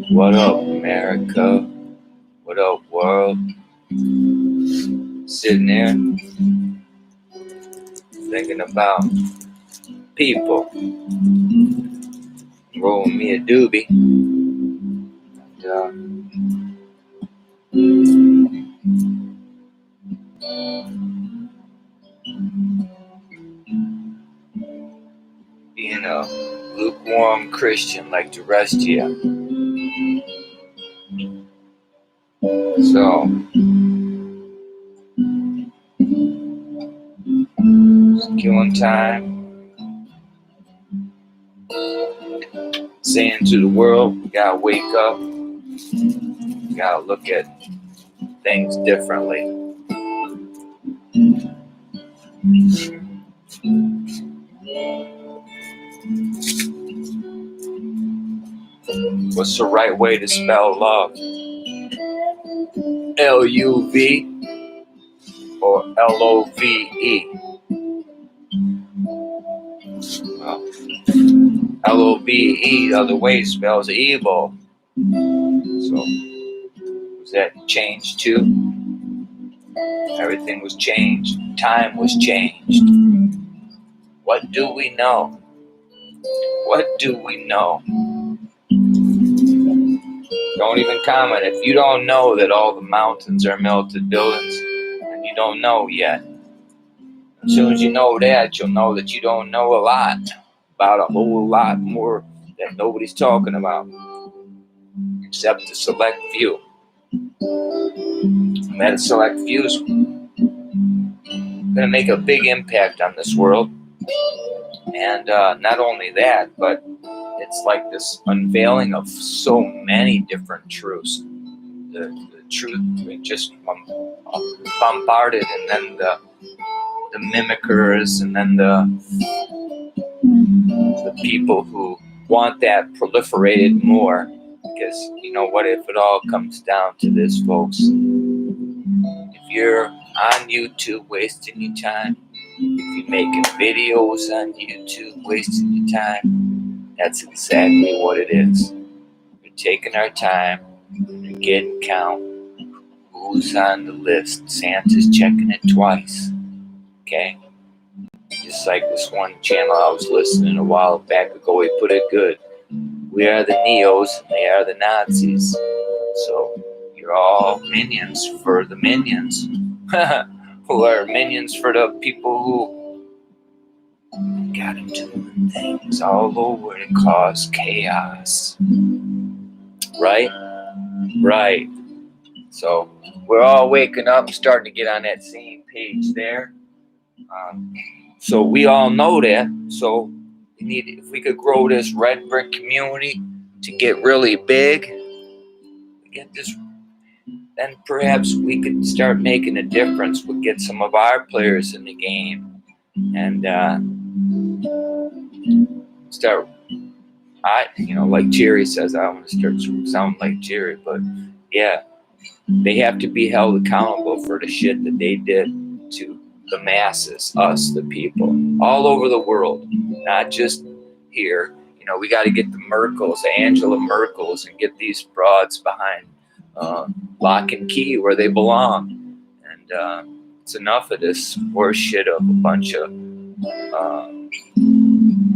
What up, America? What up, world? Sitting there thinking about people. Rolling me a doobie. Being a lukewarm Christian like the rest of you. So, it's killing time. Saying to the world, we gotta wake up. We gotta look at things differently. What's the right way to spell love? L-U-V or L-O-V-E? Well, L-O-V-E, the other way spells evil. So, was that changed too? Everything was changed. Time was changed. What do we know? What do we know? Don't even comment. If you don't know that all the mountains are melted buildings, then you don't know yet. As soon as you know that, you'll know that you don't know a lot about a whole lot more that nobody's talking about, except the select few. And that select few is going to make a big impact on this world. And not only that, but it's like this unveiling of so many different truths. The truth, we just bombarded, and then the mimickers, and then the people who want that proliferated more. Because you know what, if it all comes down to this, folks, if you're on YouTube wasting your time, if you're making videos on YouTube wasting your time, that's exactly what it is. We're taking our time and getting count who's on the list. Santa's checking it twice. Okay? Just like this one channel I was listening a while back ago, he put it good. We are the Neos and they are the Nazis. So you're all minions for the minions. Who are minions for the people who got them doing things all over to cause chaos. Right? Right. So we're all waking up and starting to get on that same page there. So we all know that. So if we could grow this red brick community to get really big, then perhaps we could start making a difference. We'll get some of our players in the game and start. Like Jerry says, I don't want to start sounding like Jerry, but yeah, they have to be held accountable for the shit that they did to the masses, us, the people, all over the world, not just here. We got to get the Merkels, the Angela Merkels, and get these broads behind lock and key where they belong. And it's enough of this horse shit of a bunch of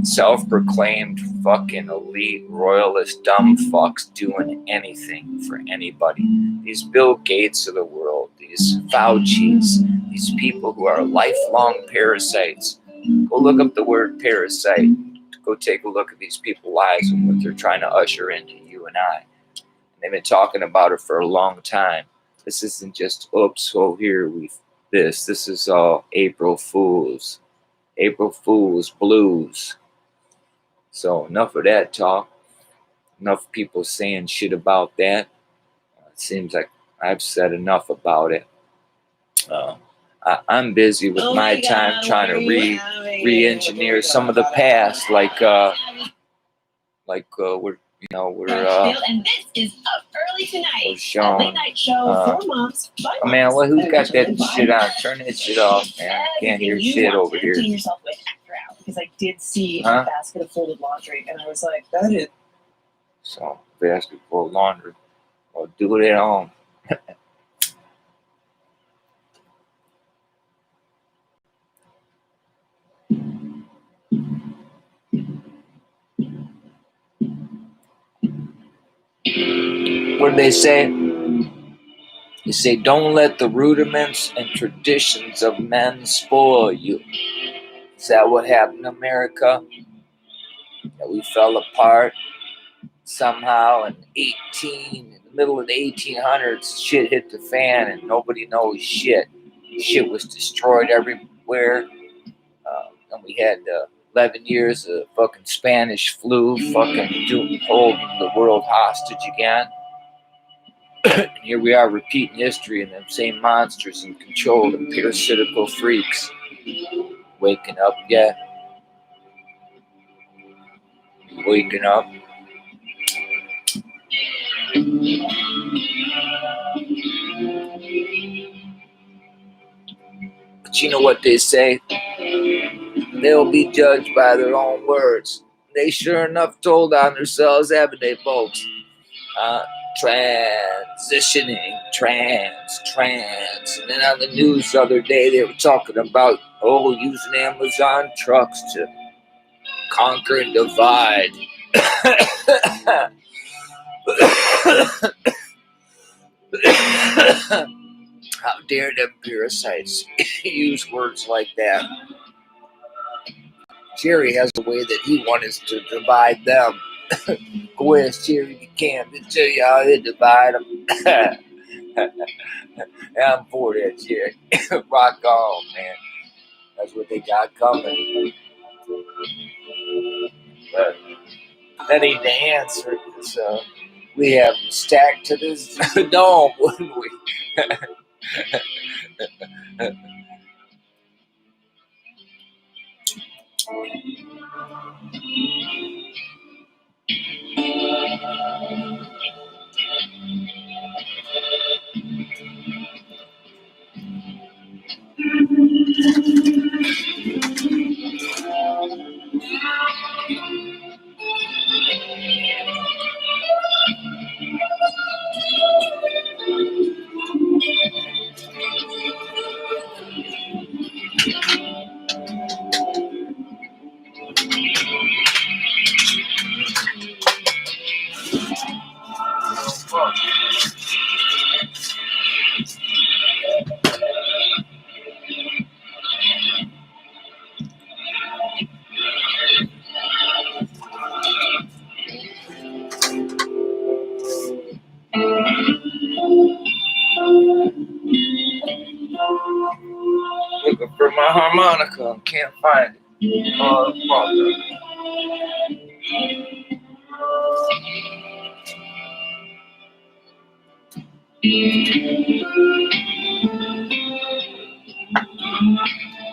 self-proclaimed fucking elite royalist dumb fucks doing anything for anybody. These Bill Gates of the world, these Fauci's, these people who are lifelong parasites. Go look up the word parasite. Go take a look at these people's lives and what they're trying to usher into you and I. They've been talking about it for a long time. This isn't just, this is all April Fools blues. So enough of that talk. Enough people saying shit about that. It seems like I've said enough about it. I'm busy with my time trying to re-engineer some of the past, like we're and this is Up Early Tonight, we're showing, late night show for moms. Man, who's got that shit on? Turn that shit off, man. I can't hear shit over here. Yourself with after out, because I did see a basket of folded laundry, and I was like, that is. So basketball laundry. Or do it at home. What do they say? They say, don't let the rudiments and traditions of men spoil you. Is that what happened in America? That we fell apart somehow in the middle of the 1800s, shit hit the fan and nobody knows shit. Shit was destroyed everywhere. And we had 11 years of fucking Spanish flu, fucking holding the world hostage again. And here we are repeating history, and them same monsters in control, the parasitical freaks waking up yet. Waking up. But you know what they say? They'll be judged by their own words. They sure enough told on themselves, haven't they, folks? Transitioning, trans. And then on the news the other day, they were talking about, using Amazon trucks to conquer and divide. How dare them parasites use words like that? Jerry has a way that he wants to divide them. Go ask Jerry Buchanan to tell you how they divide them. I'm for that shit. Rock on, man. That's what they got coming. But that ain't the answer. So we have them stacked to this dome, wouldn't we? Looking for my harmonica and can't find it. Motherfucker.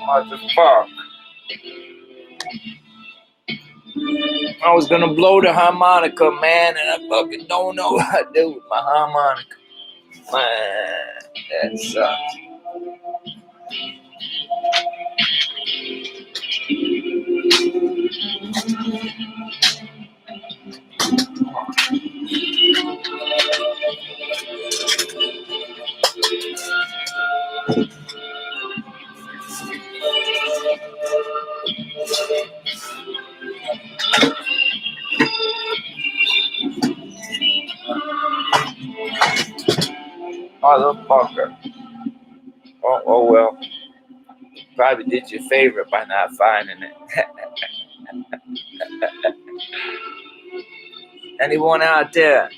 Motherfucker. I was gonna blow the harmonica, man, and I fucking don't know what to do with my harmonica. Man, that sucks. Motherfucker. Oh well. Probably did you a favor by not finding it. Anyone out there?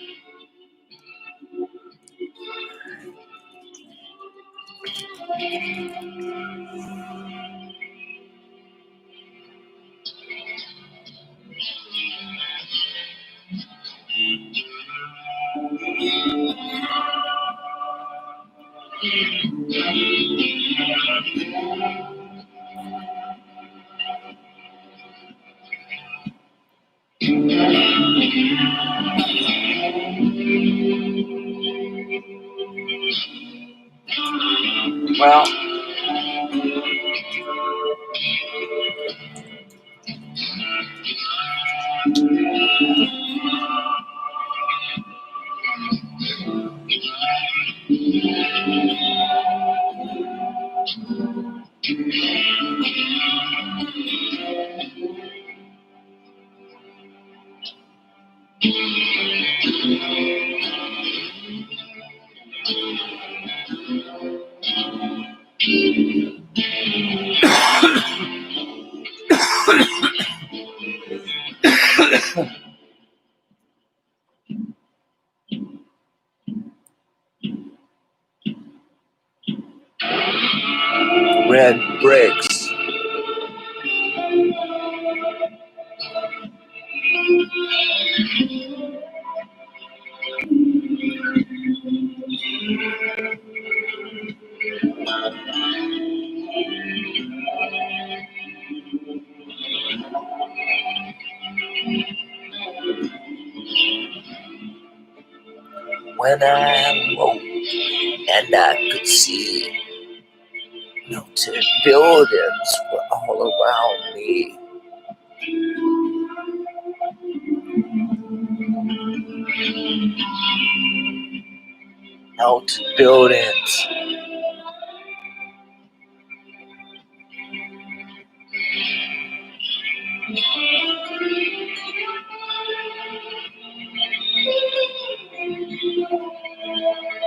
Well, Red bricks. When I woke and I could see melted buildings were all around me. Melted buildings.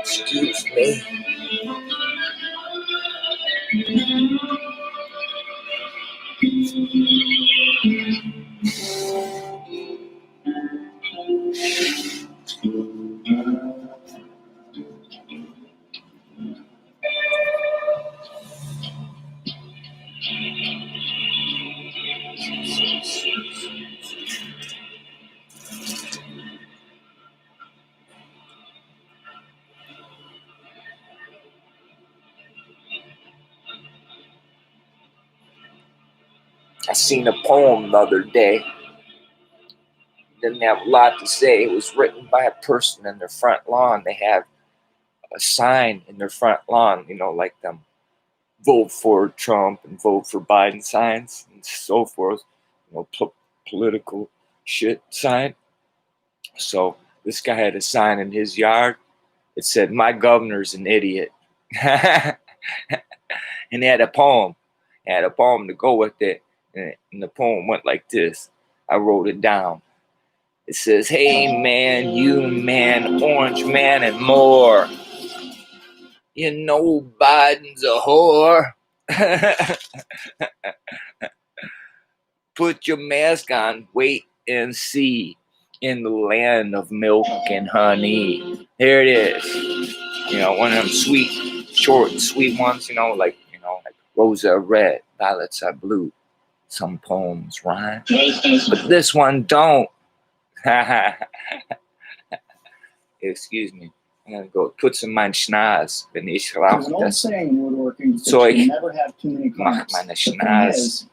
Excuse me. I seen a poem the other day. Didn't have a lot to say. It was written by a person in their front lawn. They have a sign in their front lawn, like them vote for Trump and vote for Biden signs and so forth, political shit sign. So this guy had a sign in his yard. It said, "My governor's an idiot." And he had a poem. He had a poem to go with it. And the poem went like this. I wrote it down. It says, "Hey man, you man, orange man, and more. You know Biden's a whore. Put your mask on, wait and see. In the land of milk and honey." There it is. One of them sweet, short and sweet ones, like roses are red, violets are blue. Some poems rhyme, but this one don't. Excuse me. I'm gonna go put some mein Schnauz, wenn ich rauche. There's an old saying in woodworking that you never have too many clamps. Mach meine The thing Schnauz. is,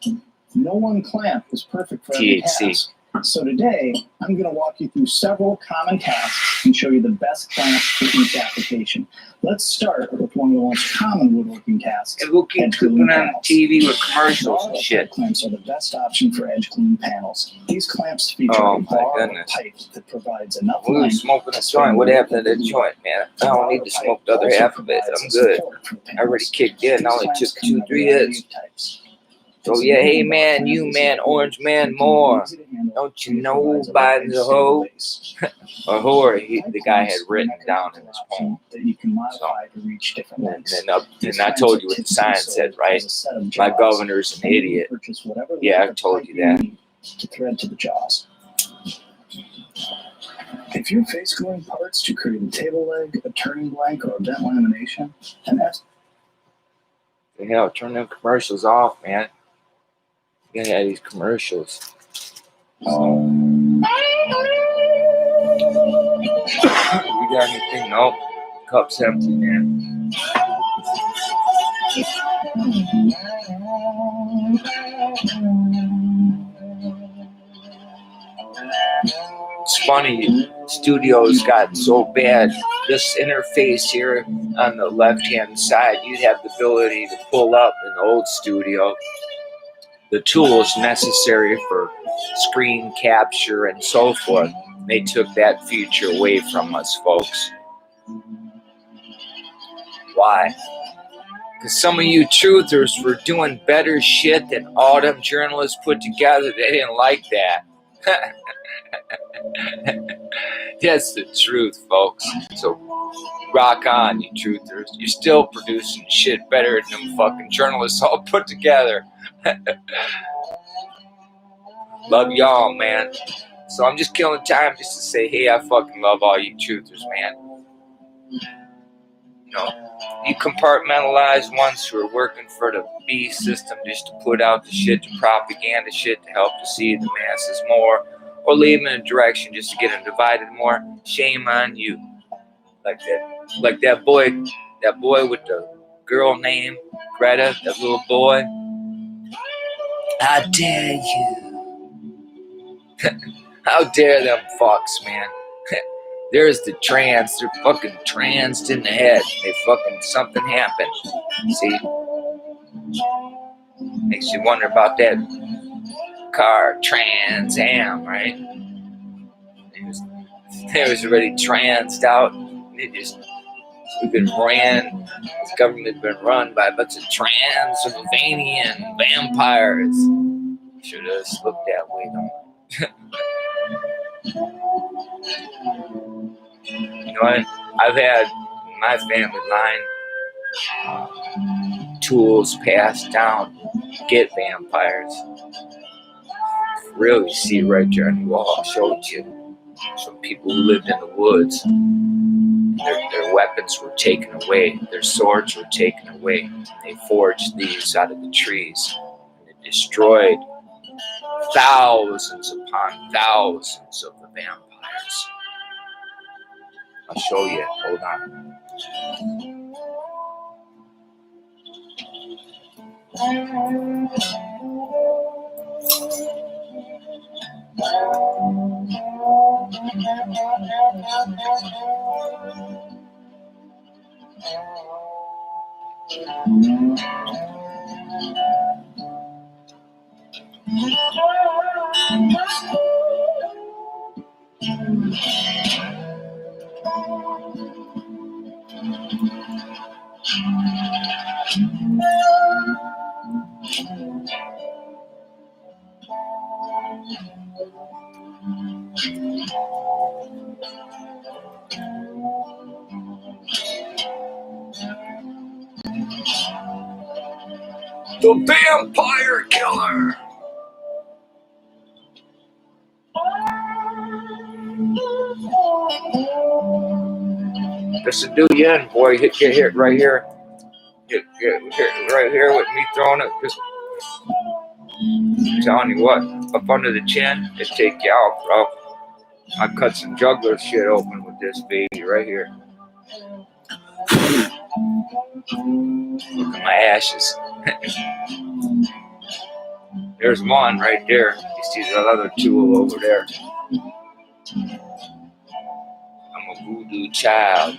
no one clamp is perfect for every THC. task. So today, I'm going to walk you through several common tasks and show you the best clamps for each application. Let's start with one of the most common woodworking tasks. And we'll keep edge cleaning tripping on panels. TV with commercials and All shit. clamps are the best option for edge clean panels. These clamps feature Oh, a my bar or goodness. pipe that provides enough We were length. smoking a joint. What happened to the joint, man? I don't need to smoke the other half of it. I'm good. I already kicked in. I only took 2-3 hits. So yeah, hey man, you man, orange man, more. Don't you know Biden's a hoe? A whore, the guy had written down in his poem. That you can modify to reach different lengths. And I told you what the sign said, right? My governor's an idiot. Yeah, I told you that. To thread to the jaws. If you're face gluing parts to create a table leg, a turning blank, or a bent lamination, and that's The hell, turn them commercials off, man. You gotta have these commercials. We got anything? Nope. Cup's empty, man. It's funny, studios got so bad. This interface here on the left-hand side, you'd have the ability to pull up in the old studio the tools necessary for screen capture and so forth. They took that feature away from us, folks. Why? Because some of you truthers were doing better shit than all them journalists put together. They didn't like that. That's the truth, folks. So rock on, you truthers. You're still producing shit better than them fucking journalists all put together. Love y'all, man. So I'm just killing time just to say, hey, I fucking love all you truthers, man. You know, you compartmentalize ones who are working for the B system just to put out the shit, the propaganda shit to help deceive the masses more, or leave them in a direction just to get them divided more. Shame on you. Like that boy with the girl named Greta, that little boy. How dare you? How dare them fucks, man? There's the trans. They're fucking transed in the head. They fucking something happened. See? Makes you wonder about that car, Trans Am, right? It was already transed out. We've been ran. This government's been run by a bunch of Transylvanian vampires. Should have looked that way, though. You know what? I've had in my family line tools passed down to get vampires. Really see it right there on the wall. I showed you some people who lived in the woods. Their weapons were taken away. Their swords were taken away. They forged these out of the trees. It destroyed thousands upon thousands of the vampires. I'll show you. Hold on. The Vampire Killer. This will do you in, boy. Hit right here. Hit right here with me throwing it. Just telling you what, up under the chin, it take you out, bro. I cut some juggler shit open with this baby right here. Look at my ashes. There's one right there. You see that other tool over there. I'm a voodoo child.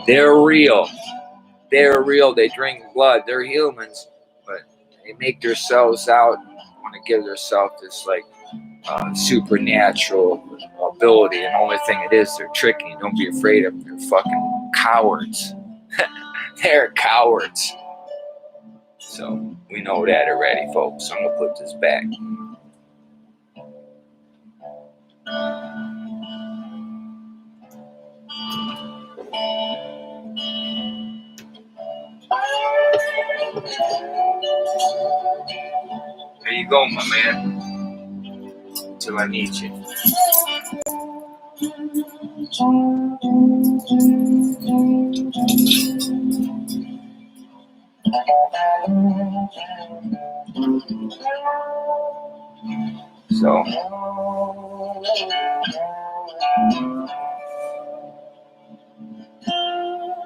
They're real. They're real. They drink blood. They're humans, but they make themselves out, want to give themselves this like supernatural ability. And the only thing it is, they're tricking you. Don't be afraid of them. They're fucking cowards. They're cowards. So we know that already, folks. I'm gonna put this back. There you go, my man. Till I need you.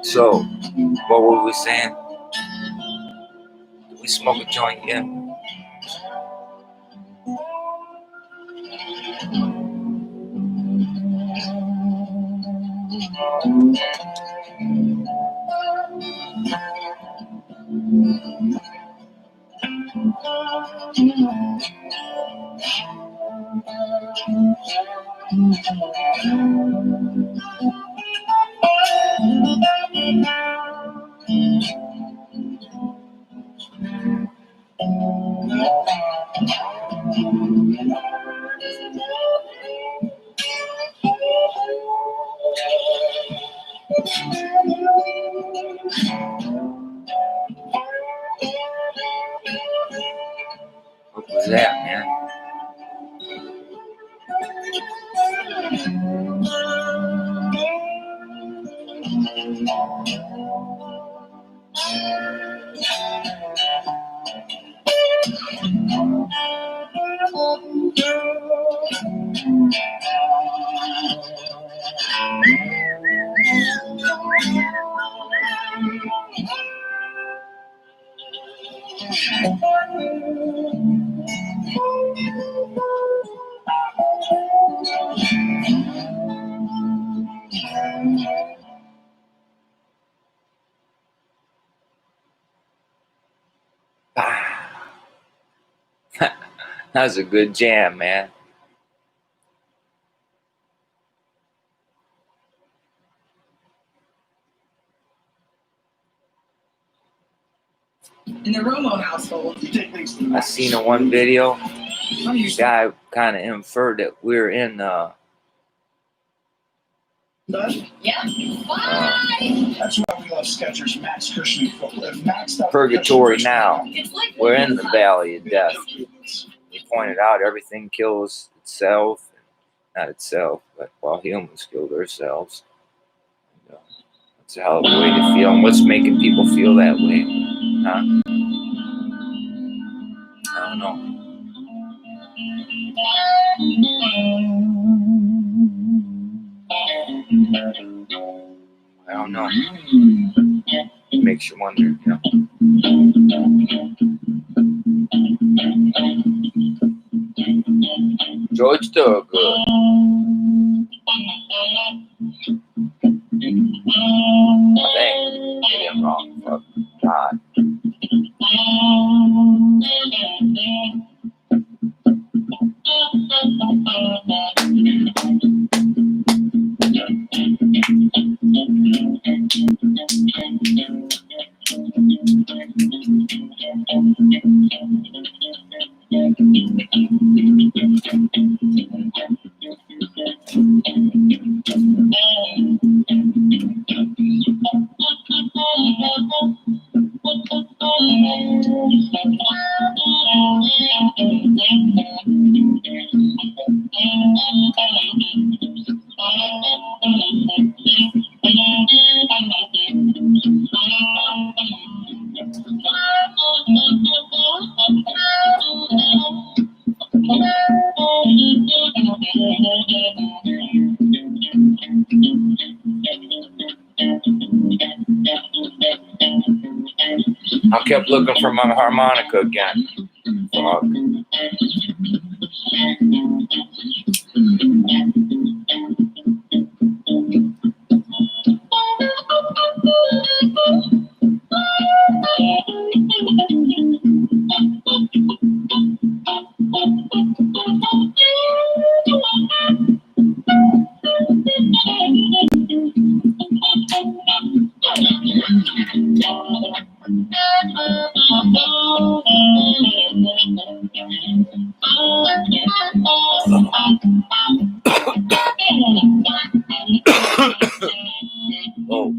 So, what were we saying? Did we smoke a joint yet? That was a good jam, man. In the Romo household, You take things to the I max. seen in one video, some the use guy kind of inferred that we're in Done? Yeah. Bye. That's why we love Skechers Max Cushioning footwear. Maxed out purgatory cushion now. It's like We're in the valley of death. cushions. He pointed out everything kills itself, not itself, but while humans kill themselves. And, that's a hell of a way to feel. And what's making people feel that way? Huh? I don't know. I don't know. It makes you wonder, you know. George Thorogood. Dang, get him wrong. Fuck God. I kept looking for my harmonica again. Fuck. Oh.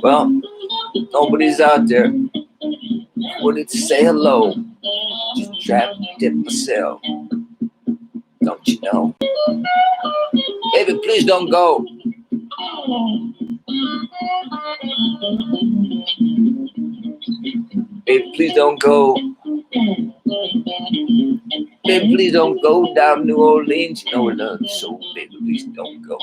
Well, nobody's out there. Wanted to say hello. Just trapped in myself. Don't you know? Baby, please don't go. Baby, please don't go. Baby, please don't go down New Orleans. You know I love you so. Baby, please don't go.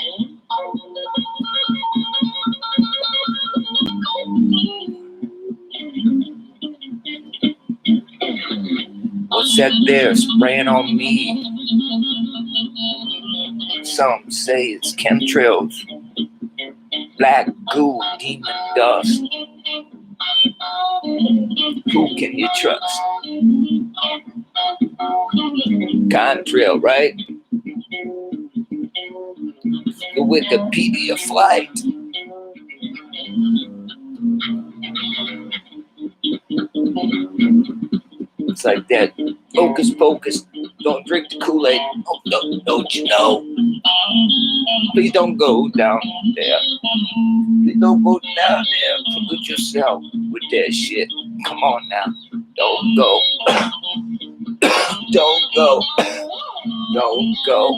What's that there spraying on me? Some say it's chemtrails, black goo, demon dust. Who can you trust? Contrail, right? The Wikipedia flight. It's like that. Focus, focus. Don't drink the Kool-Aid. Oh, don't you know? Please don't go down there. Please don't go down there. Pollute yourself with that shit. Come on now. Don't go. Don't go. Don't go.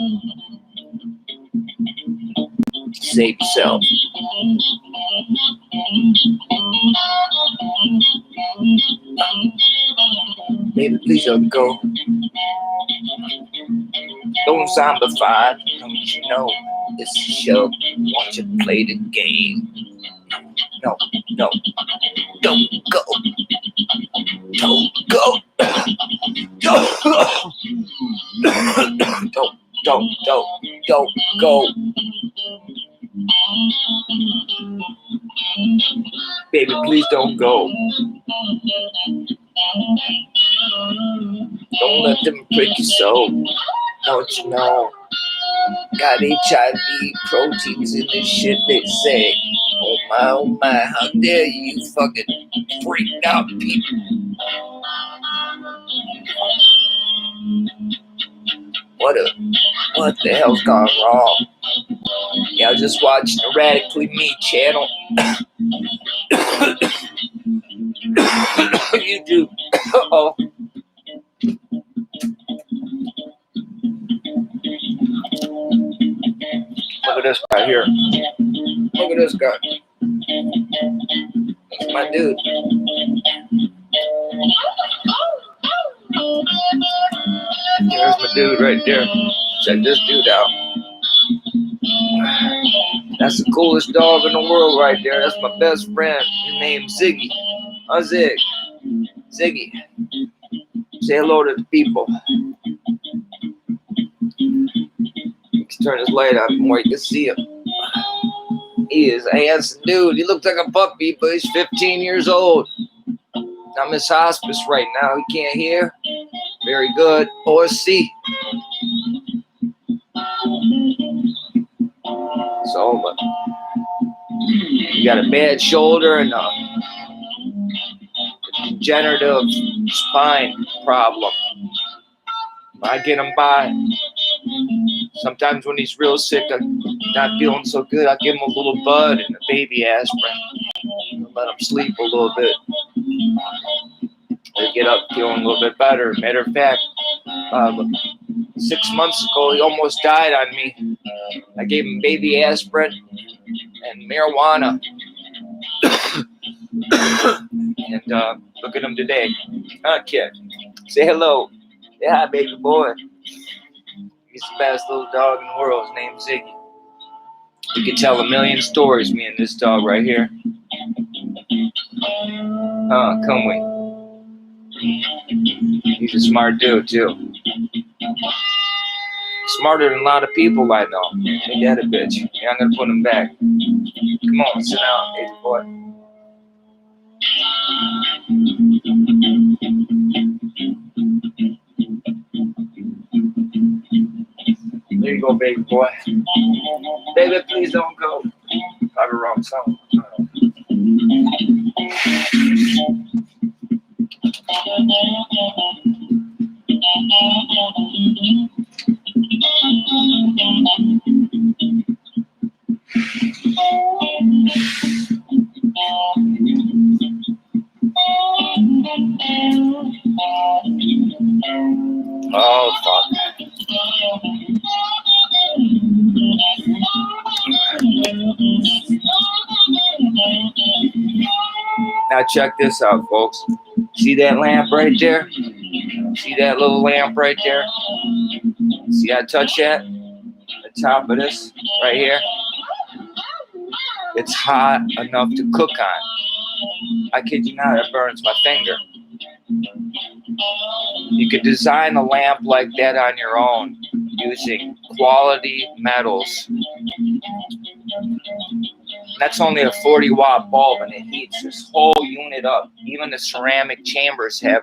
Save yourself. Baby, please don't go. Don't zombify. Don't you know it's a show? Want you to play the game? No, no, don't go. Don't go. Don't go. Don't go. Baby, please don't go. Don't let them prick your soul. Don't you know? Got HIV proteins in this shit, they say. Oh my, how dare you fucking freak out people. What the hell's gone wrong? Yeah, I was just watching the Radically Me channel. YouTube. Uh-oh. Look at this guy here. Look at this guy. That's my dude. There's my dude right there. Check this dude out. That's the coolest dog in the world right there. That's my best friend. His name's Ziggy. Zig. Ziggy. Say hello to the people. You can turn his light on more you can see him. He is a handsome dude. He looks like a puppy, but he's 15 years old. I'm in hospice right now. He can't hear very good or see. So, but you got a bad shoulder and a degenerative spine problem. I get him by. Sometimes when he's real sick, I'm not feeling so good, I give him a little bud and a baby aspirin. Let him sleep a little bit. He'll get up feeling a little bit better. Matter of fact, 6 months ago, he almost died on me. I gave him baby aspirin and marijuana. And look at him today. Kid. Say hello. Say hi, baby boy. He's the best little dog in the world. His name's Ziggy. We could tell a million stories, me and this dog right here. Come we? He's a smart dude, too. Smarter than a lot of people I know. Ain't that a bitch? Yeah, I'm gonna put him back. Come on, sit down, baby boy. There you go, baby boy. Baby, please don't go. Got the wrong song. Oh, fuck. Now check this out, folks. See that lamp right there? See that little lamp right there? See I touch that? The top of this right here? It's hot enough to cook on. I kid you not, it burns my finger. You could design a lamp like that on your own using quality metals. That's only a 40-watt bulb, and it heats this whole unit up. Even the ceramic chambers have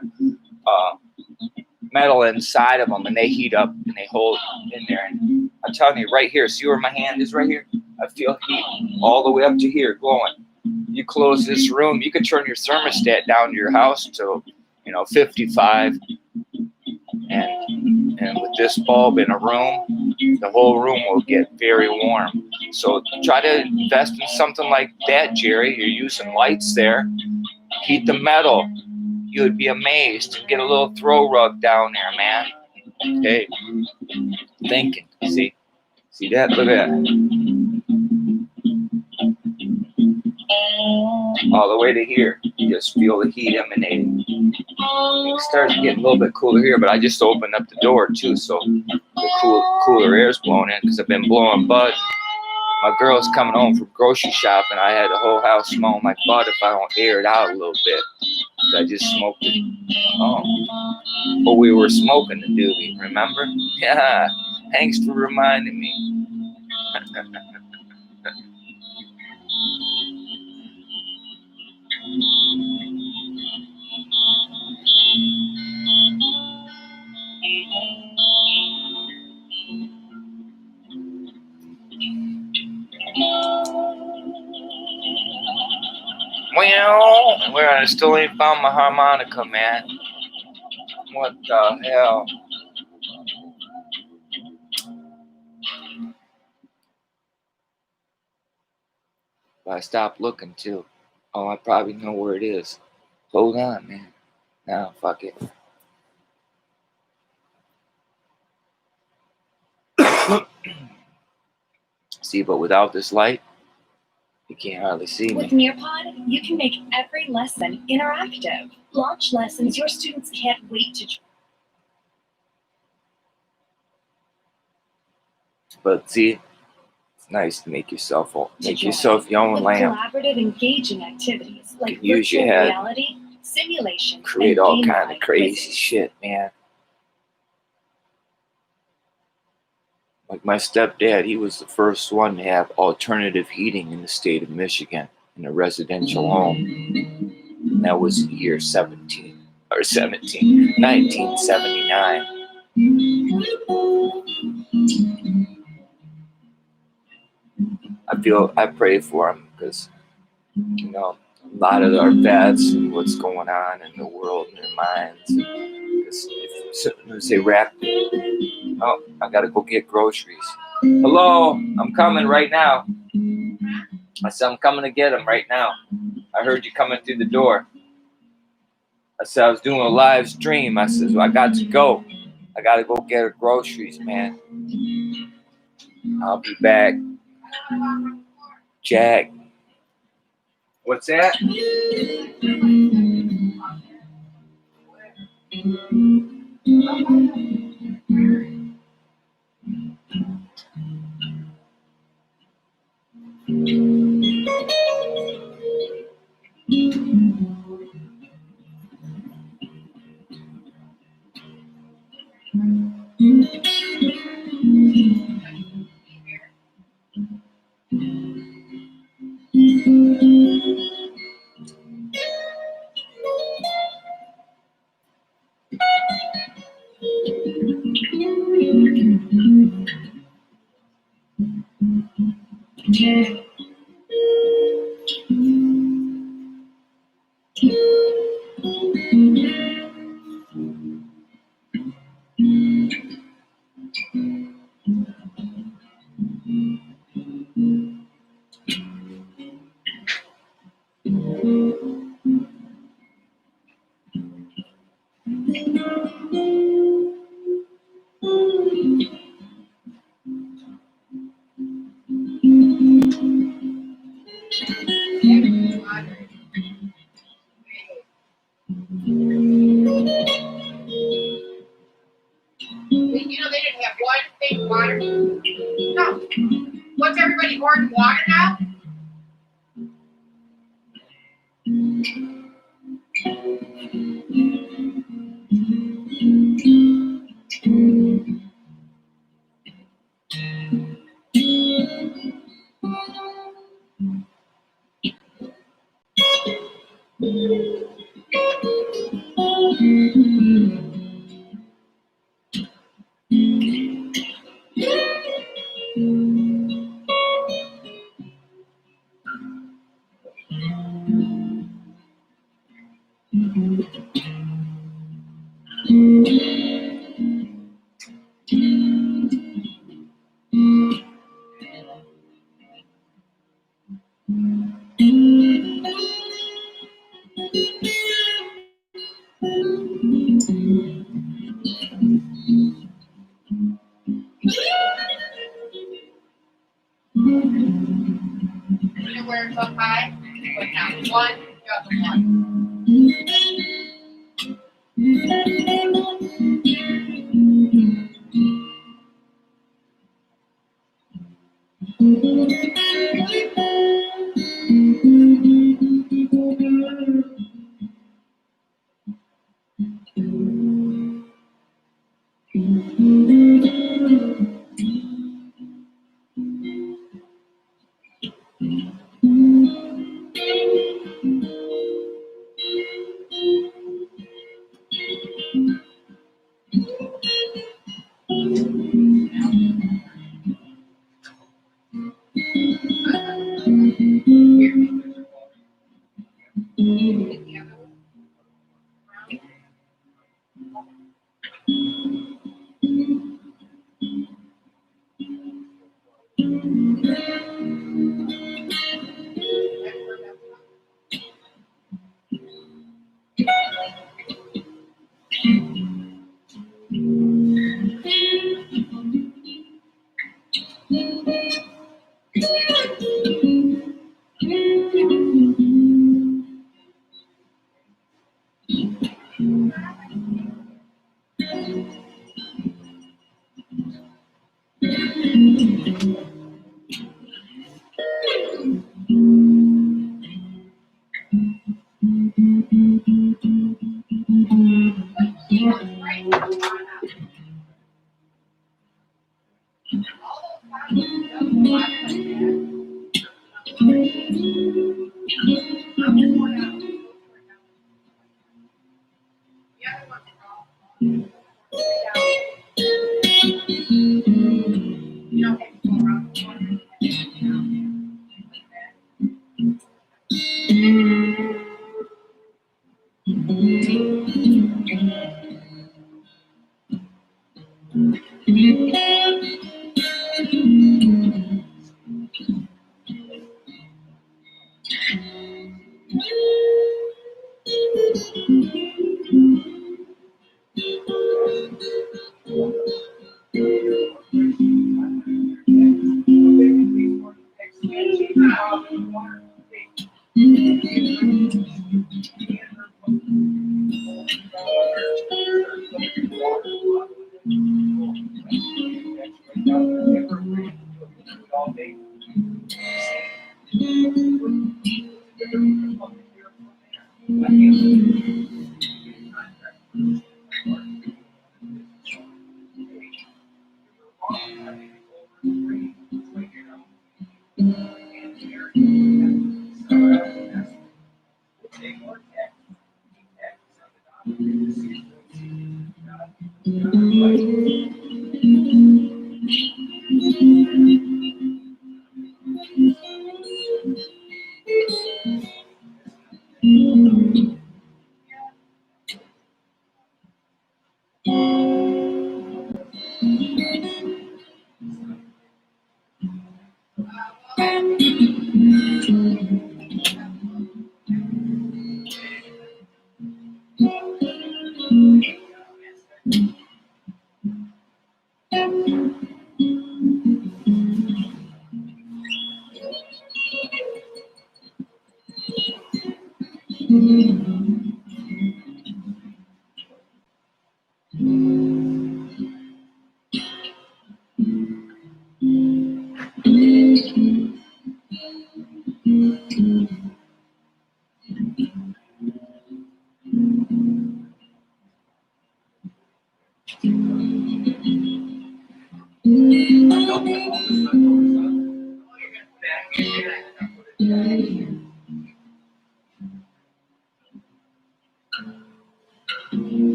metal inside of them, and they heat up and they hold in there. And I'm telling you, right here, see where my hand is right here? I feel heat all the way up to here glowing. You close this room, you can turn your thermostat down to your house to 55. And with this bulb in a room, the whole room will get very warm. So try to invest in something like that, Jerry. You're using lights there. Heat the metal. You would be amazed. And get a little throw rug down there, man. Okay. Thinking. See that? Look at that. All the way to here. You just feel the heat emanating. It starts getting a little bit cooler here, but I just opened up the door too, so the cooler air's blowing in because I've been blowing bud. My girl's coming home from grocery shopping. I had the whole house smelling like bud if I don't air it out a little bit. I just smoked it. Oh, we were smoking the doobie, remember? Yeah, thanks for reminding me. Well, where I still ain't found my harmonica, man. What the hell? But I stopped looking too. Oh, I probably know where it is. Hold on, man. No, fuck it. See, but without this light, you can't hardly see With me. Nearpod, you can make every lesson interactive. Launch lessons your students can't wait to. But see, it's nice to make yourself your own With lamp. collaborative, engaging activities like Use your virtual head. reality, simulation, Create and all kind gamified of crazy quizzes. shit, man. Like my stepdad, he was the first one to have alternative heating in the state of Michigan in a residential home. And that was in the year 1979. I pray for him because, you know, a lot of our vets and what's going on in the world in their minds. As they wrap it, oh, I gotta go get groceries. Hello, I'm coming right now. I said, I'm coming to get them right now. I heard you coming through the door. I said, I was doing a live stream. I said, well, I got to go. I got to go get her groceries, man. I'll be back. Jack. What's that? You know, they didn't have one thing water. No. What's everybody hoarding water now? arms up high. Put down 1, the other 1.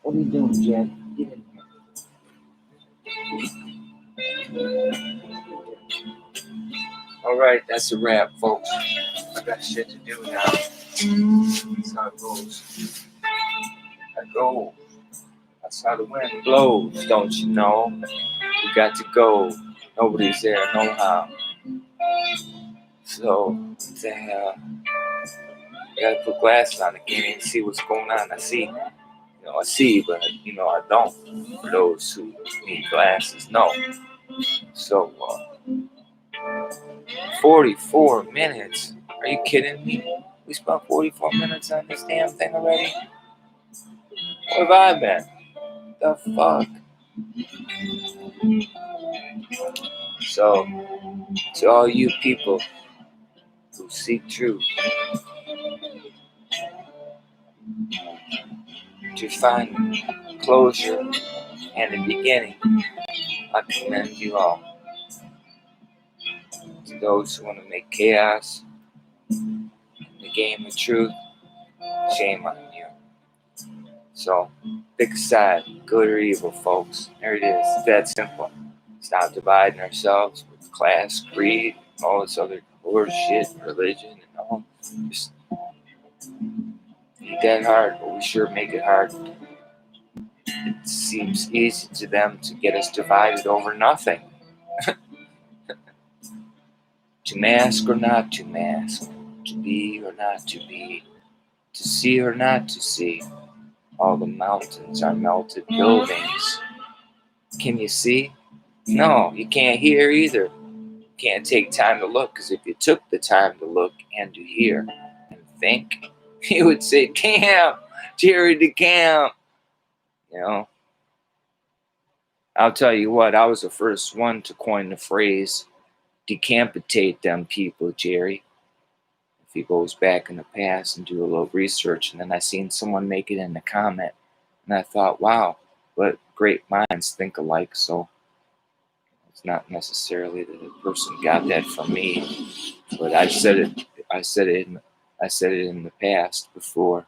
What are you doing, Jen? Get in here. All right, that's a wrap, folks. I got shit to do now. That's how it goes. I go. That's how the wind blows, don't you know? You got to go. Nobody's there, no how. So, what the hell? I gotta put glasses on. I can't even see what's going on. I see, I see, but I don't. For those who need glasses, no. So, 44 minutes? Are you kidding me? We spent 44 minutes on this damn thing already? Where have I been? The fuck? So, to all you people who seek truth, to find closure and the beginning, I commend you all. To those who want to make chaos in the game of truth, shame on you. So, pick a side, good or evil, folks. There it is. It's that simple. Stop dividing ourselves with class, creed, all this other bullshit, religion, and all. Just ain't that hard, but we sure make it hard. It seems easy to them to get us divided over nothing. To mask or not to mask, to be or not to be, to see or not to see. All the mountains are melted buildings. Can you see? No, you can't hear either. You can't take time to look, because if you took the time to look and to hear and think, you would say, damn, Jerry DeCamp. I'll tell you what, I was the first one to coin the phrase, decapitate them people, Jerry. If he goes back in the past and do a little research, and then I seen someone make it in the comment, and I thought, wow, but great minds think alike, so it's not necessarily that the person got that from me, but I said it in the past before.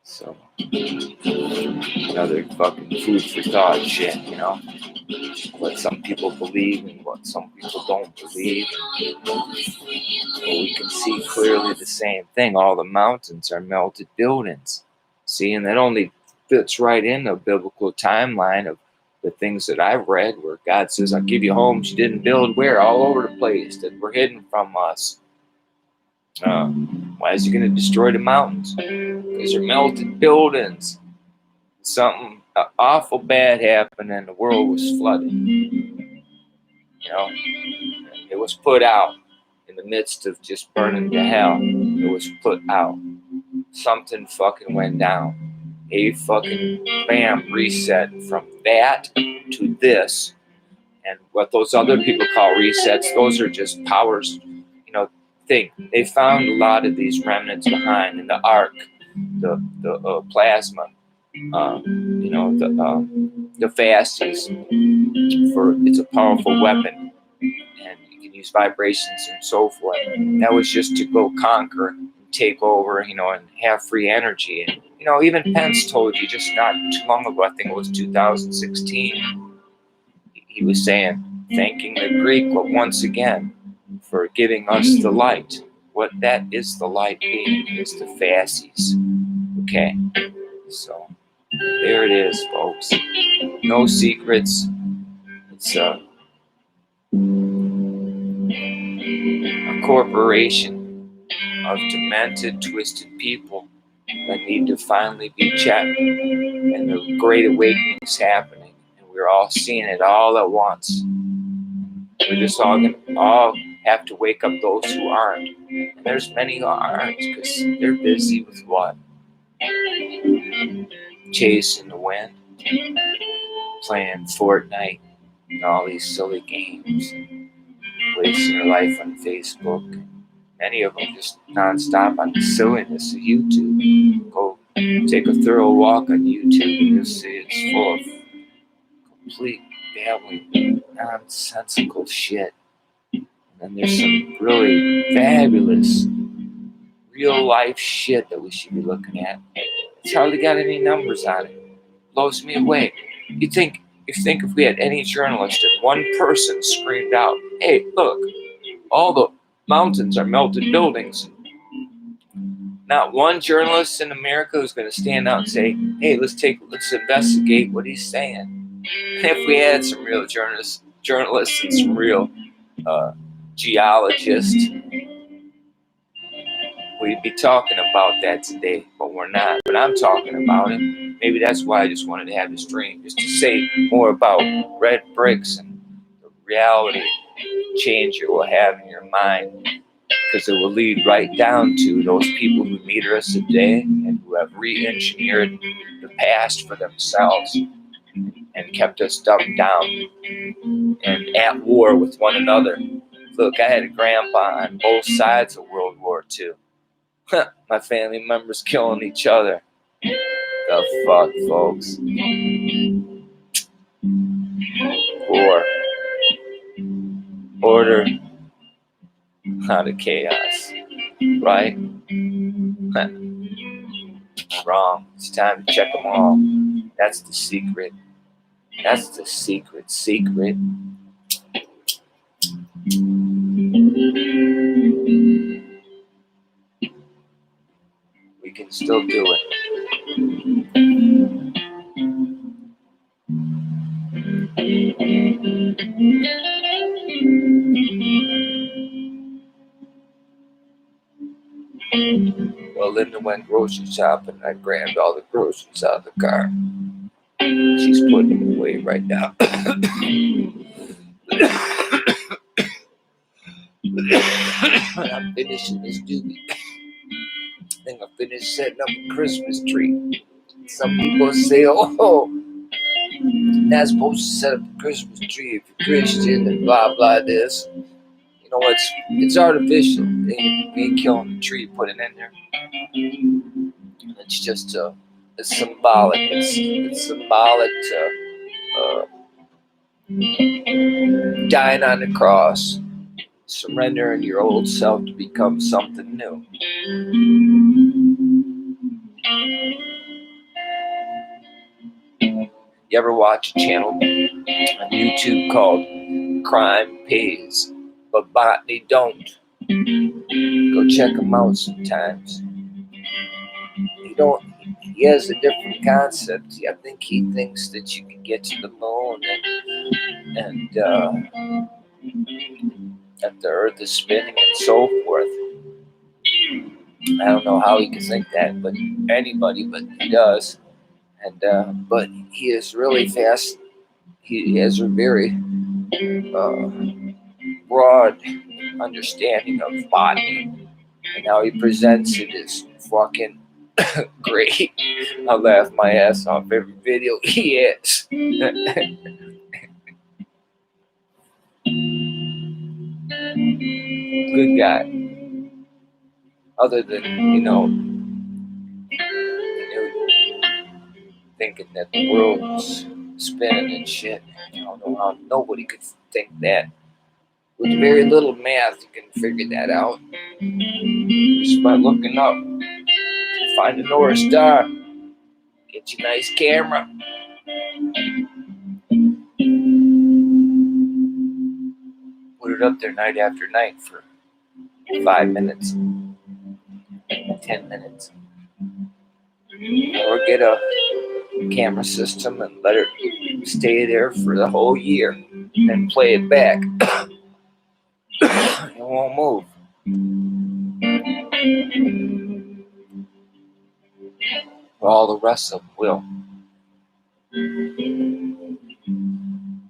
So, another fucking food for thought shit, you know? What some people believe and what some people don't believe. But we can see clearly the same thing. All the mountains are melted buildings. See, and that only fits right in the biblical timeline of the things that I've read where God says, I'll give you homes you didn't build where? All over the place that were hidden from us. Why is he going to destroy the mountains? Because they're melted buildings. Something awful bad happened and the world was flooded. You know, it was put out in the midst of just burning to hell. It was put out. Something fucking went down. A fucking bam reset from that to this. And what those other people call resets, those are just powers, you know, thing. They found a lot of these remnants behind in the ark, the plasma, you know, the fasces. It's a powerful weapon, and you can use vibrations and so forth. That was just to go conquer, and take over, you know, and have free energy. And you know, even Pence told you just not too long ago, I think it was 2016. He was saying, thanking the Greek once again for giving us the light. What that is the light being is the fasces. Okay, so there it is, folks. No secrets. It's a corporation of demented, twisted people that need to finally be checked. And the Great Awakening is happening. And we're all seeing it all at once. We're just all going to all have to wake up those who aren't. And there's many who aren't because they're busy with what? Chasing the wind, playing Fortnite, and all these silly games, wasting their life on Facebook. Many of them just nonstop on the silliness of YouTube. Go take a thorough walk on YouTube and you'll see it's full of complete babbling, nonsensical shit. And then there's some really fabulous, real life shit that we should be looking at. It's hardly got any numbers on it. Blows me away. You think if we had any journalist and one person screamed out, hey, look, all the mountains are melted buildings. Not one journalist in America who's going to stand out and say, hey, let's investigate what he's saying. And if we had some real journalists and some real geologists, we'd be talking about that today, but we're not. But I'm talking about it. Maybe that's why I just wanted to have this stream, just to say more about red bricks and the reality change it will have in your mind, because it will lead right down to those people who meter us today and who have re-engineered the past for themselves and kept us dumbed down and at war with one another. Look, I had a grandpa on both sides of World War II. My family members killing each other. The fuck, folks? War. Order. Out of chaos. Right? Wrong. It's time to check them all. That's the secret. That's the secret. We can still do it. Well, Linda went grocery shopping. I grabbed all the groceries out of the car. She's putting them away right now. I'm finishing this doobie. I think I finished setting up a Christmas tree. Some people say, oh, you're not supposed to set up a Christmas tree if you're Christian and blah, blah, this. You know, it's artificial. They ain't killing the tree, putting it in there. It's just it's symbolic. It's symbolic to dying on the cross, surrendering your old self to become something new. You ever watch a channel on YouTube called Crime Pays, but Botany Don't? Go check him out sometimes. He has a different concept. I think he thinks that you can get to the moon and that the earth is spinning and so forth. I don't know how he can think that, but anybody, but he does. And but he is really fast. He has a very broad understanding of botany, and how he presents it is fucking great. I laugh my ass off every video he has. Good guy. Other than, thinking that the world is spinning and shit. I don't know how nobody could think that. With very little math, you can figure that out. Just by looking up. Find the North Star. Get you a nice camera. Put it up there night after night for 5 minutes, 10 minutes. Or get a camera system and let it stay there for the whole year. And then play it back. It won't move. All the rest of them will.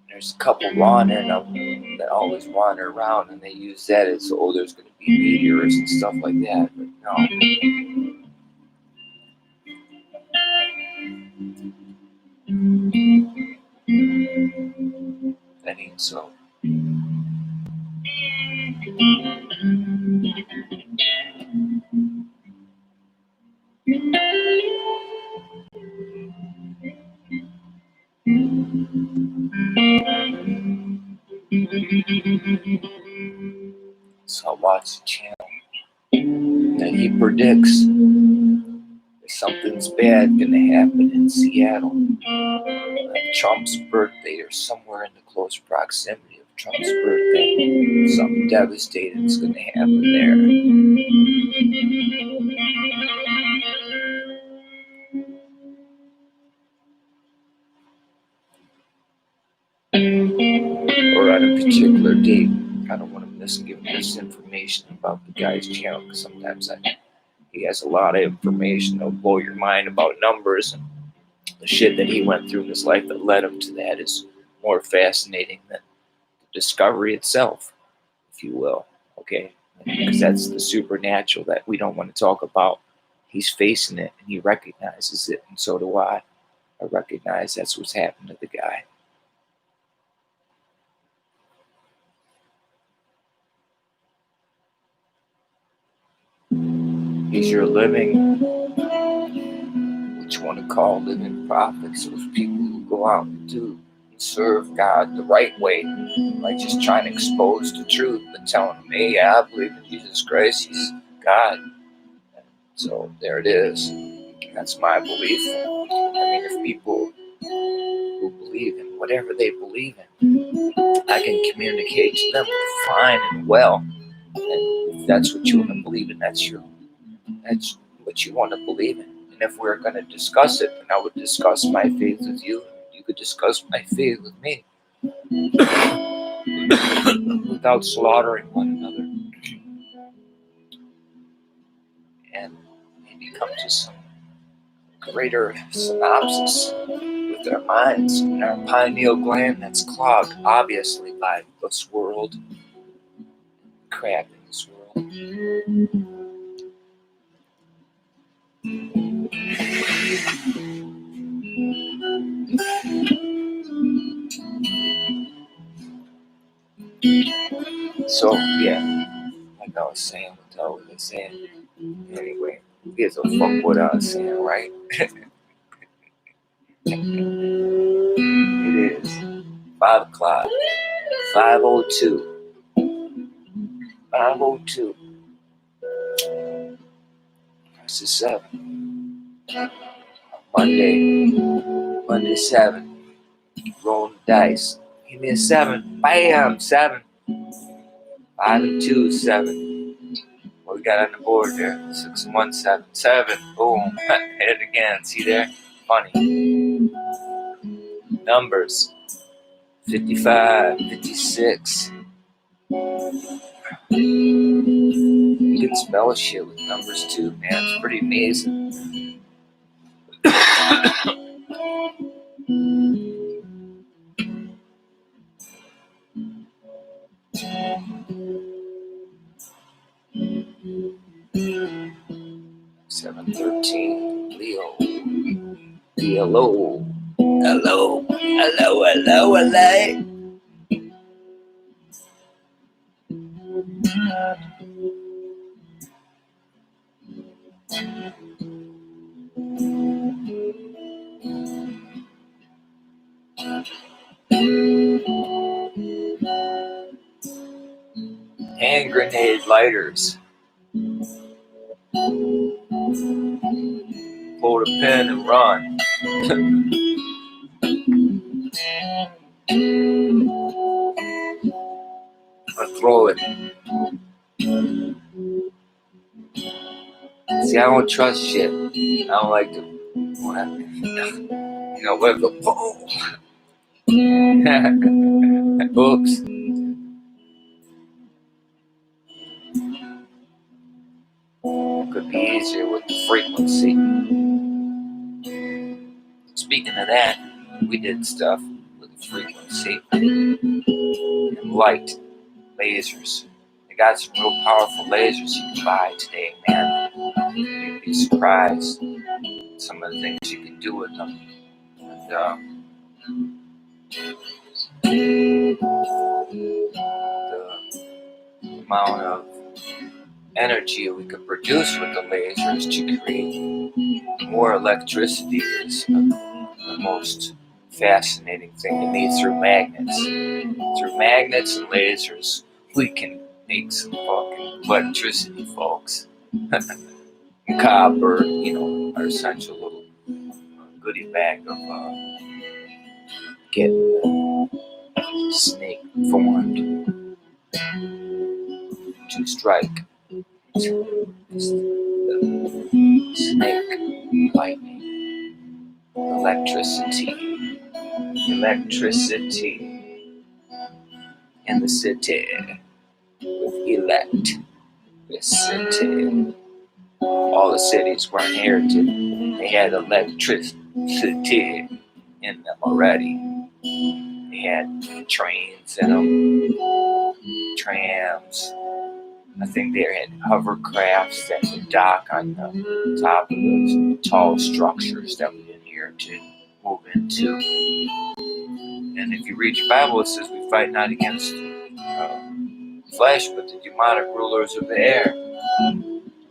There's a couple wandering up that always wander around, and they use that as, there's going to be meteors and stuff like that. But no. That ain't so. So I watch the channel, and he predicts that something's bad gonna happen in Seattle. Trump's birthday, or somewhere in the close proximity of Trump's birthday, something devastating is gonna happen there. Or on a particular date. I don't want to give misinformation about the guy's channel, because sometimes he has a lot of information that'll blow your mind about numbers, and the shit that he went through in his life that led him to that is more fascinating than the discovery itself, if you will. Okay? Because that's the supernatural that we don't want to talk about. He's facing it, and he recognizes it, and so do I. I recognize that's what's happened to the guy. He's your living, what you want to call living prophets, those people who go out and do and serve God the right way, like just trying to expose the truth and telling them, hey, I believe in Jesus Christ, He's God. So there it is. That's my belief. I mean, if people who believe in whatever they believe in, I can communicate to them fine and well. And if that's what you want to believe in, that's what you want to believe in. And if we're going to discuss it, then I would discuss my faith with you. You could discuss my faith with me. Without slaughtering one another. And maybe come to some greater synopsis with our minds and our pineal gland that's clogged, obviously, by this world. Crap in this world. So, yeah, like I was saying, what I was saying. Anyway, who gives a fuck what I was saying, right? It is 5 o'clock, 5:02. 5:02. This is 7. Monday 7. Rolling the dice. Give me a 7. Bam! 7. 5 and 2, 7. What we got on the board there? 6 and 1, 7. 7. Boom. Hit it again. See there? Funny. Numbers. 55, 56. You can spell shit with numbers too, man. It's pretty amazing. Seven 13. Leo. Hello. Hello. Hello. Hello. Hello. Hand grenade lighters. Pull the pin and run. Or throw it. See, I don't trust shit. I don't like to. You know, what if it boom? Oops. Could be easier with the frequency. Speaking of that, we did stuff with the frequency and light lasers. They got some real powerful lasers you can buy today, man. You'd be surprised at some of the things you can do with them. And the amount of energy we could produce with the lasers to create more electricity is the most fascinating thing to me through magnets. Through magnets and lasers, we can make some fucking electricity, folks. And copper, you know, our essential little goodie bag of getting a snake formed to strike. Snake, lightning, electricity in the city with electricity. All the cities were inherited. They had electricity in them already. They had trains in them, trams. I think they had hovercrafts that would dock on the top of those tall structures that we inherited, move into. And if you read your Bible, it says we fight not against flesh, but the demonic rulers of the air.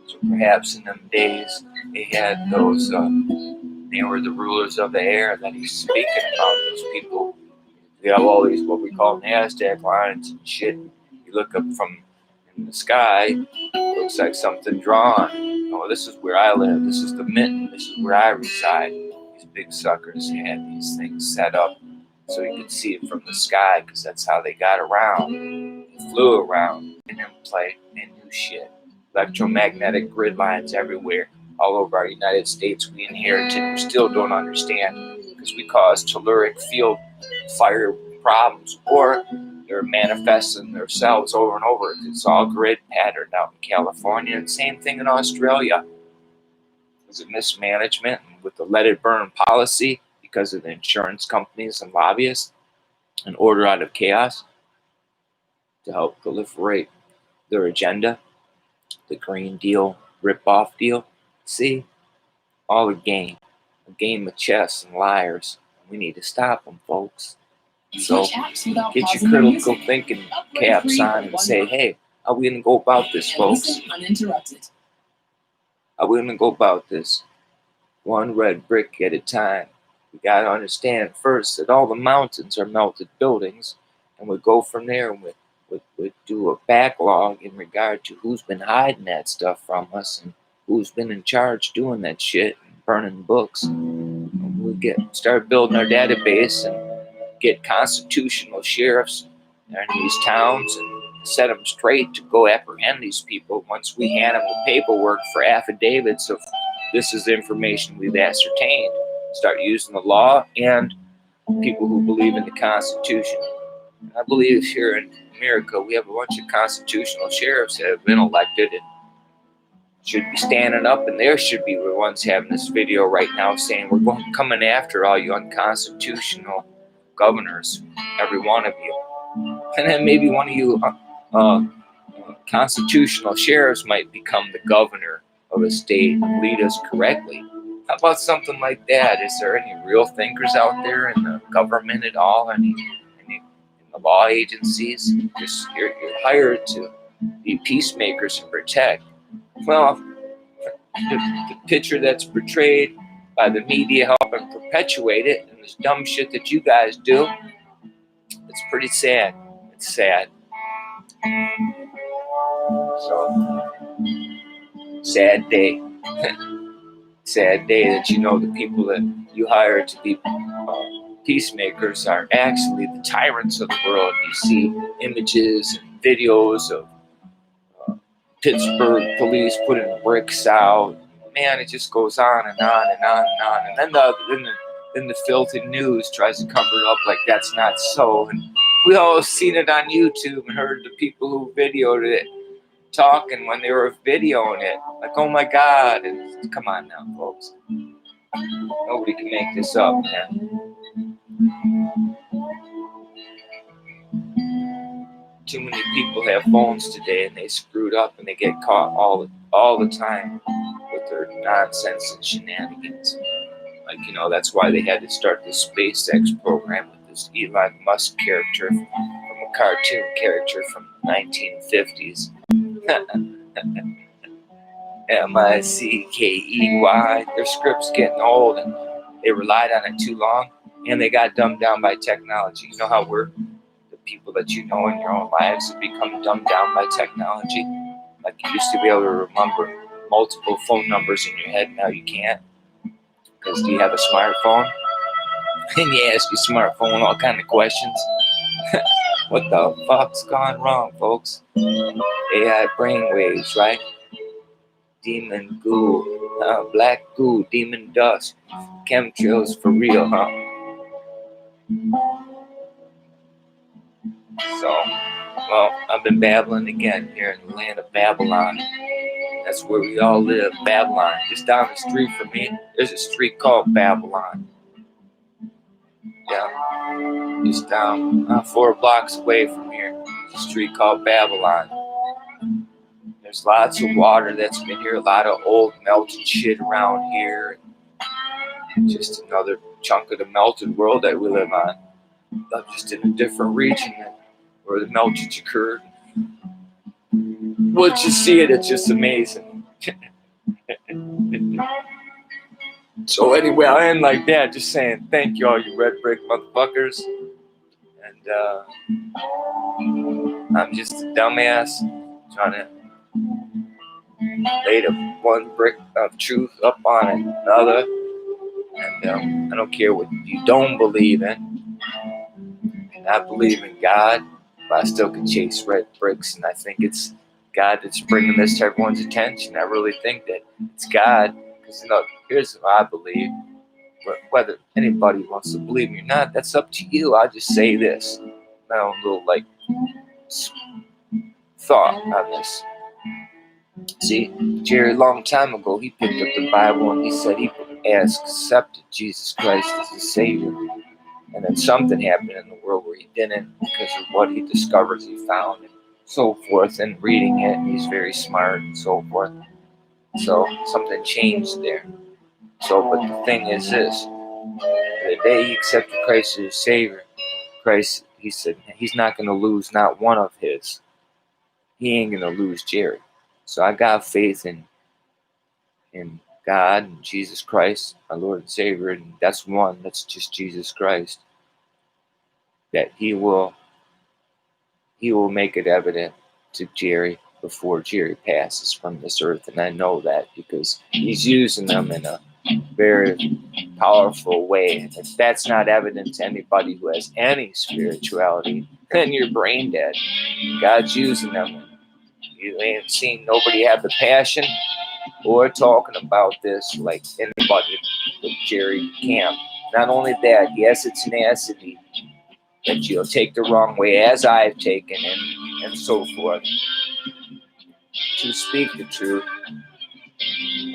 So perhaps in them days, they had those, they were the rulers of the air that he's speaking about, those people. We have all these, what we call NASDAQ lines and shit. You look up from in the sky, looks like something drawn. Oh, this is where I live. This is the Minton. This is where I reside. These big suckers had these things set up so you could see it from the sky, because that's how they got around. They flew around and then played and knew shit. Electromagnetic grid lines everywhere, all over our United States. We inherited. We still don't understand because we caused telluric field fire problems, or they're manifesting themselves over and over. It's all grid patterned out in California, and same thing in Australia. Was it mismanagement with the let it burn policy because of the insurance companies and lobbyists, and order out of chaos to help proliferate their agenda, the Green Deal rip-off deal? See, all a game of chess and liars. We need to stop them, folks. So get your critical thinking caps on and say, hey, how are we going to go about this, folks? How are we going to go about this? One red brick at a time. We got to understand first that all the mountains are melted buildings, and we go from there and we do a backlog in regard to who's been hiding that stuff from us and who's been in charge doing that shit and burning books. And we start building our database and get constitutional sheriffs in these towns and set them straight to go apprehend these people. Once we hand them the paperwork for affidavits of this is the information we've ascertained, start using the law and people who believe in the Constitution. And I believe here in America we have a bunch of constitutional sheriffs that have been elected and should be standing up, and they should be the ones having this video right now saying we're coming after all you unconstitutional governors, every one of you. And then maybe one of you constitutional sheriffs might become the governor of a state and lead us correctly. How about something like that? Is there any real thinkers out there in the government at all? Any in the law agencies? Just you're hired to be peacemakers and protect. Well, the picture that's portrayed by the media helping perpetuate it and this dumb shit that you guys do, it's pretty sad. It's sad. So, sad day. Sad day that you know the people that you hire to be peacemakers are actually the tyrants of the world. You see images and videos of Pittsburgh police putting bricks out. Man, it just goes on and on and on and on. And then the filthy news tries to cover it up like that's not so. And we all seen it on YouTube and heard the people who videoed it talking when they were videoing it. Like, oh my God. And come on now, folks. Nobody can make this up, man. Too many people have phones today and they screwed up and they get caught all the time with their nonsense and shenanigans. Like, you know, that's why they had to start the SpaceX program with this Elon Musk character from a cartoon character from the 1950s. M-I-C-K-E-Y. Their script's getting old and they relied on it too long and they got dumbed down by technology. You know how we're the people that you know in your own lives have become dumbed down by technology? Like you used to be able to remember multiple phone numbers in your head, now you can't. Because you have a smartphone and you ask your smartphone all kind of questions. What the fuck's gone wrong, folks? AI brainwaves, right? Demon goo, black goo, demon dust, chemtrails for real, huh? So, well, I've been babbling again here in the land of Babylon. That's where we all live, Babylon. Just down the street from me, there's a street called Babylon. Yeah, just down 4 blocks away from here, there's a street called Babylon. There's lots of water that's been here, a lot of old melted shit around here. Just another chunk of the melted world that we live on. Just in a different region where the meltage occurred. Once you see it, it's just amazing. So anyway, I end like that, just saying thank you all you red brick motherfuckers. And I'm just a dumbass trying to lay the one brick of truth up on another. And I don't care what you don't believe in. And I believe in God, but I still can chase red bricks. And I think it's God that's bringing this to everyone's attention. I really think that it's God. Because, you know, here's what I believe. Whether anybody wants to believe me or not, that's up to you. I just say this. My own little, thought on this. See, Jerry, a long time ago, he picked up the Bible and he said he accepted Jesus Christ as his Savior. And then something happened in the world where he didn't because of what he discovered, he found, and so forth. And reading it, he's very smart and so forth. So something changed there. So, but the thing is this. The day he accepted Christ as his Savior, Christ, he said, he's not going to lose not one of his. He ain't going to lose Jerry. So I got faith in God and Jesus Christ, our Lord and Savior, and that's one. That's just Jesus Christ. That he will make it evident to Jerry before Jerry passes from this earth, and I know that because he's using them in a very powerful way. And if that's not evident to anybody who has any spirituality, then you're brain dead. God's using them. You ain't seen nobody have the passion or talking about this like anybody with Jerry Camp. Not only that, he has a tenacity that you'll take the wrong way, as I've taken, and so forth, to speak the truth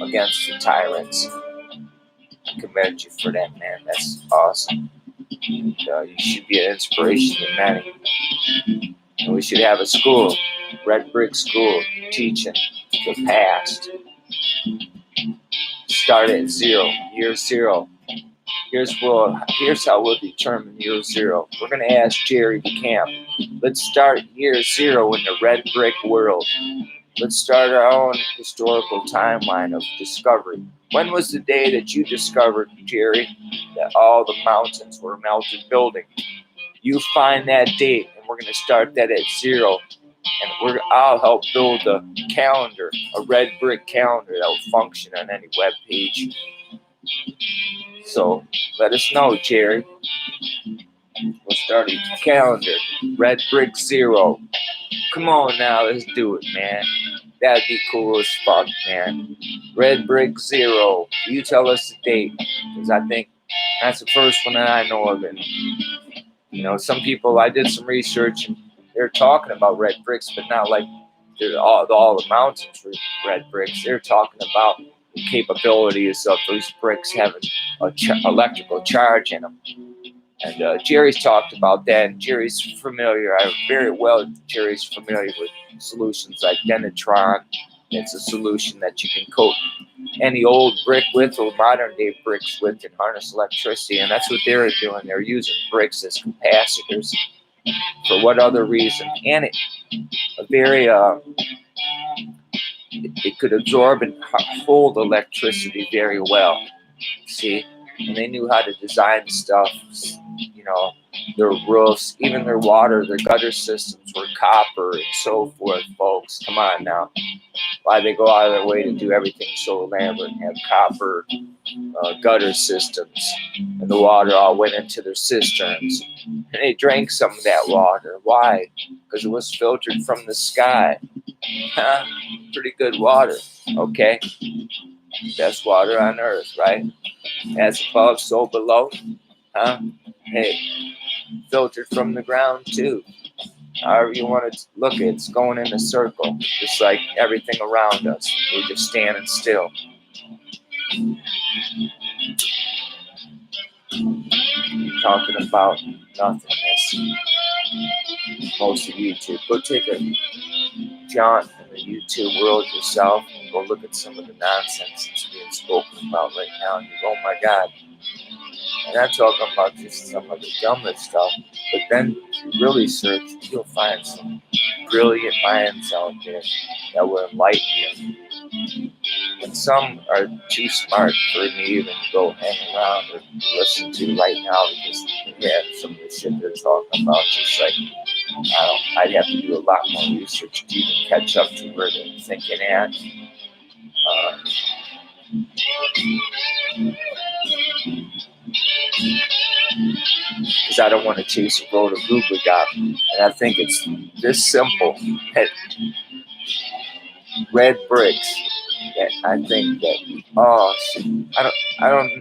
against the tyrants. I commend you for that, man. That's awesome. And, you should be an inspiration to many. And we should have a school, Red Brick School, teaching the past. Start at year zero. Here's how we'll determine year zero. We're going to ask Jerry DeCamp. Let's start year zero in the red brick world. Let's start our own historical timeline of discovery. When was the day that you discovered, Jerry, that all the mountains were melted building? You find that date, and we're going to start that at zero. And I'll help build a calendar, a red brick calendar that will function on any web page. So let us know, Jerry. We'll start a calendar, red brick zero. Come on now, let's do it, man. That'd be cool as fuck, man. Red brick zero. You tell us the date, because I think that's the first one that I know of. And you know, some people, I did some research, and they're talking about red bricks, but not like all the mountains were red bricks. They're talking about the capabilities of those bricks having electrical charge in them. And Jerry's talked about that, and Jerry's familiar. Jerry's familiar with solutions like Denatron. It's a solution that you can coat any old brick with or modern day bricks with and harness electricity. And that's what they're doing. They're using bricks as capacitors. For what other reason? And it could absorb and hold electricity very well. See? And they knew how to design stuff, you know, their roofs, even their water, their gutter systems were copper and so forth, folks. Come on now. Why they go out of their way to do everything so elaborate and have copper gutter systems, and the water all went into their cisterns, and they drank some of that water. Why? Because it was filtered from the sky. Huh? Pretty good water, okay? Best water on earth, right? As above, so below. Huh? Hey, filtered from the ground too. However you want to look at it, it's going in a circle, just like everything around us. We're just standing still. Talking about nothingness. Most of YouTube. Go take a jaunt in the YouTube world yourself and go look at some of the nonsense that's being spoken about right now. And you go, oh my God. And I'm talking about just some of the dumbest stuff. But then if you really search, you'll find some brilliant minds out there that will enlighten you. And some are too smart for me to even go hang around or listen to right now, because some of the shit they're talking about, just like, I'd have to do a lot more research to even catch up to where they're thinking at. Because I don't want to chase a road of gobbledygook. And I think it's this simple. Red bricks. That I think that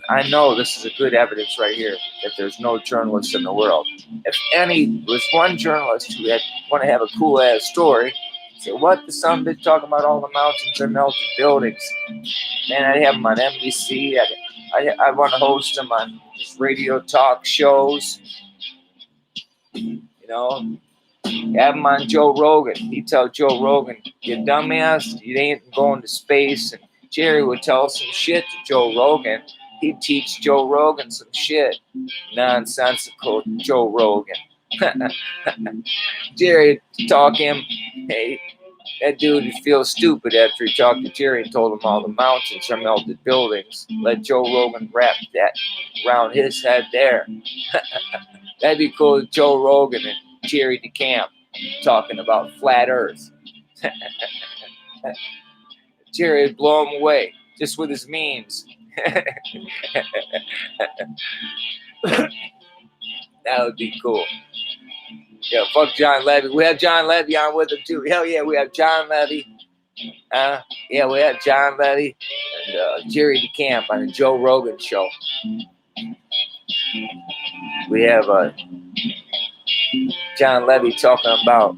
I know this is a good evidence right here that there's no journalist in the world. If was one journalist who had want to have a cool ass story, say what the son bitch talking about all the mountains and melted buildings. Man, I'd have him on NBC. I want to host him on just radio talk shows. You know, have him on Joe Rogan. He'd tell Joe Rogan, you dumbass, you ain't going to space. And Jerry would tell some shit to Joe Rogan. He'd teach Joe Rogan some shit. Nonsensical Joe Rogan. Jerry would talk him, hey, that dude would feel stupid after he talked to Jerry and told him all the mountains are melted buildings. Let Joe Rogan wrap that around his head there. That'd be cool, Joe Rogan and Jerry DeCamp talking about flat earth. Jerry would blow him away just with his memes. That would be cool. Yeah, fuck John Levy. We have John Levy on with him too. Hell yeah, we have John Levy. Yeah, we have John Levy and Jerry DeCamp on the Joe Rogan show. We have John Levy talking about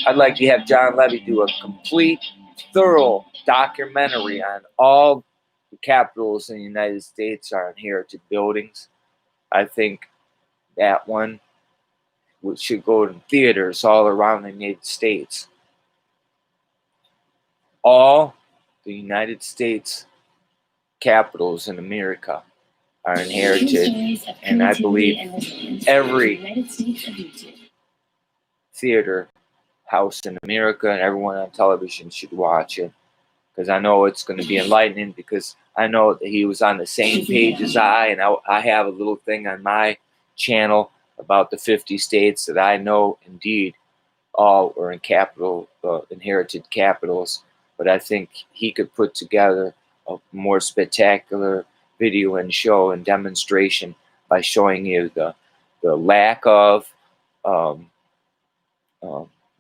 I'd like to have John Levy do a complete, thorough documentary on all the capitals in the United States are inherited buildings. I think that one should go to theaters all around the United States. All the United States capitals in America are inherited, and I believe every theater house in America and everyone on television should watch it, because I know it's going to be enlightening, because I know that he was on the same page as I, and I have a little thing on my channel about the 50 states that I know indeed all are in inherited capitals, but I think he could put together a more spectacular video and show and demonstration by showing you the lack of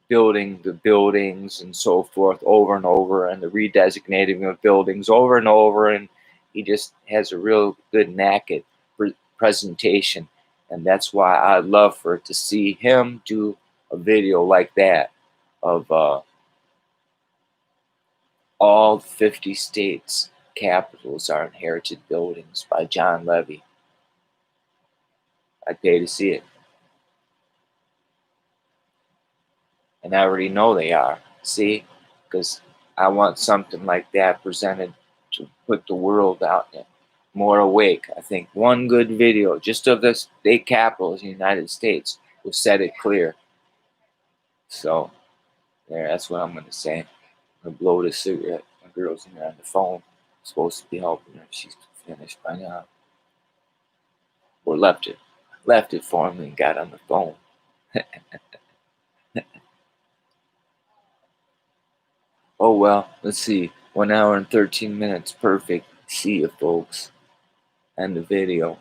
building the buildings and so forth over and over, and the redesignating of buildings over and over, and he just has a real good knack at presentation, and that's why I'd love to see him do a video like that of all 50 states capitals are inherited buildings by John Levy. I'd pay to see it. And I already know they are. See? Because I want something like that presented to put the world out there more awake. I think one good video just of the state capitals in the United States will set it clear. So, there, that's what I'm going to say. I'm going to blow the cigarette. My girl's in there on the phone. I'm supposed to be helping her. She's finished by now. Or left it for me and got on the phone. Oh well, let's see. 1 hour and 13 minutes. Perfect. See you, folks. End the video.